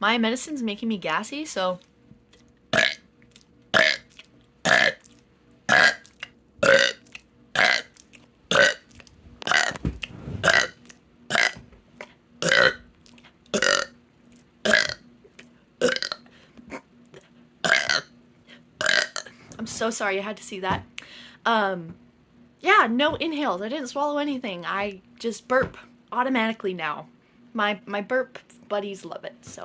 My medicine's making me gassy, so I'm so sorry you had to see that. Yeah, no inhales. I didn't swallow anything. I just burp automatically now. My burp buddies love it. So